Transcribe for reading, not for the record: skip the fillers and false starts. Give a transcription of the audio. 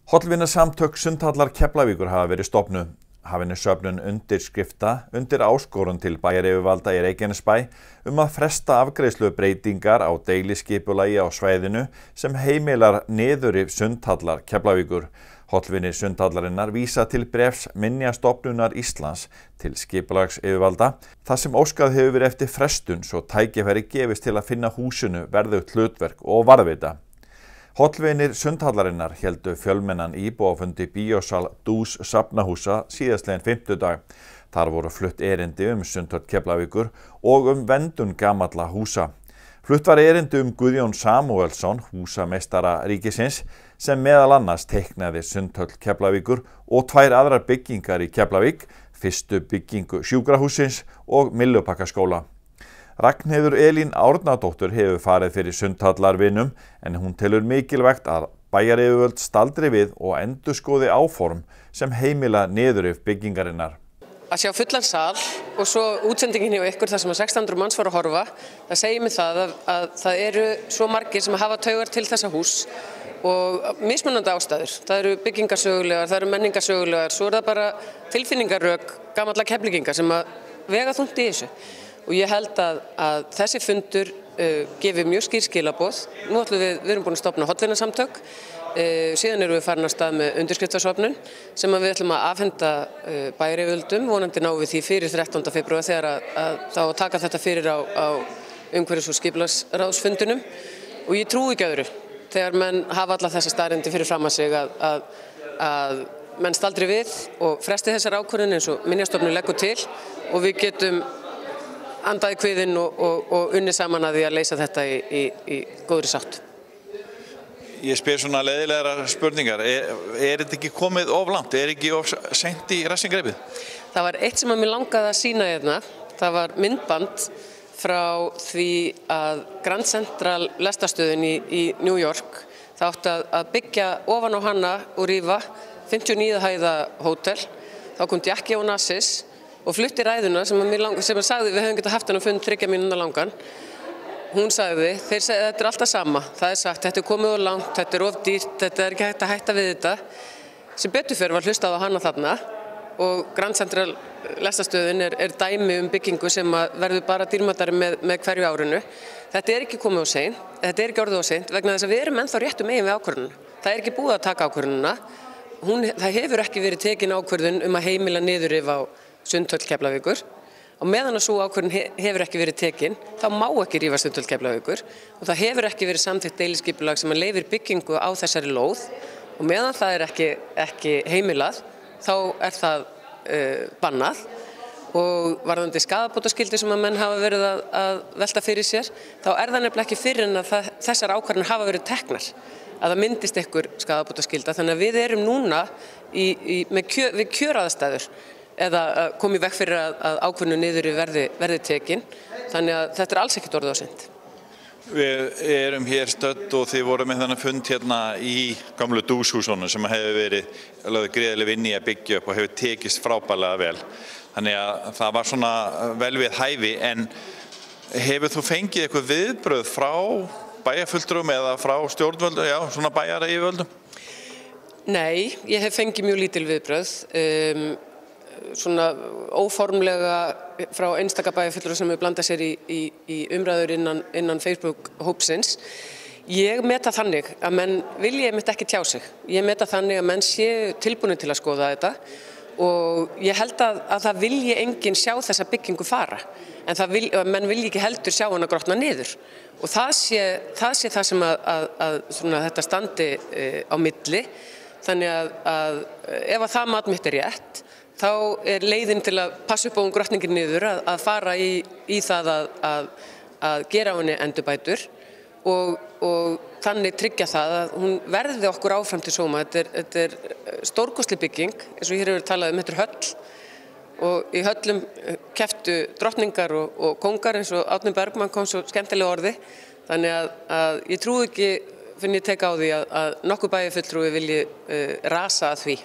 Hollvinasamtök Sundhallar Keflavíkur hafa verið stofnuð. Hafin söfnun undirskrifta undir áskorun til bæjaryfirvalda í Reykjanesbæ að fresta afgreiðslu breytingar á deiliskipulagi á svæðinu sem heimilar niðurrif Sundhallar Keflavíkur. Hollvinir Sundhallarinnar vísa til bréfs Minjastofnunar Íslands til skipulagsyfirvalda þar sem óskað hefur verið eftir frestun svo tækifæri gefist til að finna húsinu verðugt hlutverk og varðveita. Hollvinir Sundhallarinnar héldu fjölmennan íbúafundi bíósal Dús safnahúsa síðastliðinn fimmtudag. Þar voru flutt erindi Sundhöll Keflavíkur og verndun gamalla húsa. Flutt var erindi Guðjón Samúelsson, húsameistara ríkisins, sem meðal annars teiknaði Sundhöll Keflavíkur og tvær aðrar byggingar í Keflavík, fyrstu byggingu sjúkrahússins og Myllubakkaskóla. Ragnheiður Elín Árnadóttir hefur farið fyrir Sundhallarvinum en hún telur mikilvægt að bæjaryfirvöld staldri við og endurskoði áform sem heimila niðurrif byggingarinnar. Að sjá fullan sal og svo útsendingin hjá ykkur þar sem 1600 manns var að horfa, það segir mig það að það eru svo margir sem hafa taugar til þessa hús og mismunandi ástæður. Það eru byggingarsögulegar, það eru menningarsögulegar, svo það bara tilfinningarök gamalla Keflvíkinga sem að vega þungt í þessu. Og ég held að þessi fundur gefi mjög skýr skilaboð. Nú ætlum við erum búin að stofna hollvinasamtök, síðan erum við farin af stað með undirskriftasöfnun sem við ætlum að afhenda bæjaryfirvöldum, vonandi náum við því fyrir 13. febrúar þegar að þá taka þetta fyrir á umhverfis- og skipulagsráðsfundinum og ég trúi ekki öðru þegar menn hafa alla þessa staðreyndir fyrir fram að sig að menn staldri við og fresti þessar ákvörðun eins og Minjastofnun leggur til og við getum andaði kviðinn og unni saman að því að leysa þetta í góðri sátt. Ég spyr svona leiðilegar spurningar. Er þetta ekki komið of langt? Er ekki of seint í rassingreipið? Það var eitt sem að mér langaði að sýna hérna. Það var myndband frá því að Grand Central lestarstöðin í New York. Það átti að byggja ofan á hana og rífa 59 hæða hótel. Þá kom Jackie Onassis og flutti ræðuna sem sagði við höfum getað haft hann að fund 3 mínútna langan. Hún sagði, þetta er alltaf sama, það er sagt, þetta er komið of langt, þetta er of dýrt, þetta er ekki hægt að hætta við þetta. Sem betur fyrir var hlustað á hana þarna og Grand Central lestarstöðin er dæmi byggingu sem verður bara dýrmætari með hverju árinu. Þetta er ekki komið of seint, þetta er ekki orðið of seint vegna þess að við erum ennþá réttu megin við ákvörðunina. Það er ekki búið að taka ákvörðunina. Það hefur ekki verið tekin ákvörðun að heimila niðurrif á Sundhöll Keflavíkur og meðan að sú ákvörðun hefur ekki verið tekin, þá má ekki rífa Sundhöll Keflavíkur og það hefur ekki verið samþykkt deiliskipulag sem leyfir byggingu á þessari lóð og meðan það er ekki heimilað, þá er það bannað og varðandi skaðabótaskyldu sem að menn hafa verið að velta fyrir sér, þá er það nefnilega ekki fyrir en að þessar ákvarðanir hafa verið teknar að það myndist einhver skaðabótaskylda, þannig að við erum núna við kjöraðstæður eða komið vekk fyrir að ákvörðun niður verði tekin, þannig að þetta er alls ekkert orðið of seint. Við erum hér stödd og þið voru með þennan fund hérna í gamlu dúshúsunum sem hefur verið gríðarleg vinna í að byggja upp og hefur tekist frábærlega vel. Þannig að það var svona vel við hæfi, en hefur þú fengið eitthvað viðbrögð frá bæjarfulltrúum eða frá stjórnvöldum, svona bæjaryfirvöldum? Nei, ég hef fengið mjög lítil viðbrögð. Svona óformlega frá einstaka bæjarfulltrúum sem hefur blandað sér í umræður innan Facebook-hópsins. Ég meta þannig að menn vilji einmitt ekki tjá sig. Ég meta þannig að menn séu tilbúnir til að skoða þetta og ég held að það vilji enginn sjá þessa byggingu fara. En menn vilji ekki heldur sjá hana grotna niður. Og það sé það sem að þetta standi á milli. Þannig að ef það mat mitt er rétt, þá er leiðin til að passa upp á grotningin niður að fara í það að gera á henni endurbætur og þannig tryggja það að hún verði okkur áfram til sóma. Þetta er stórkostleg bygging, eins og hér hefur talað þetta er höll og í höllum kepptu drottningar og kóngar eins og Árni Bergmann kom svo skemmtilega orði. Þannig að ég trúi ekki, finn ég teka á því að nokkuð bæjarfulltrúi vilji rasa að því.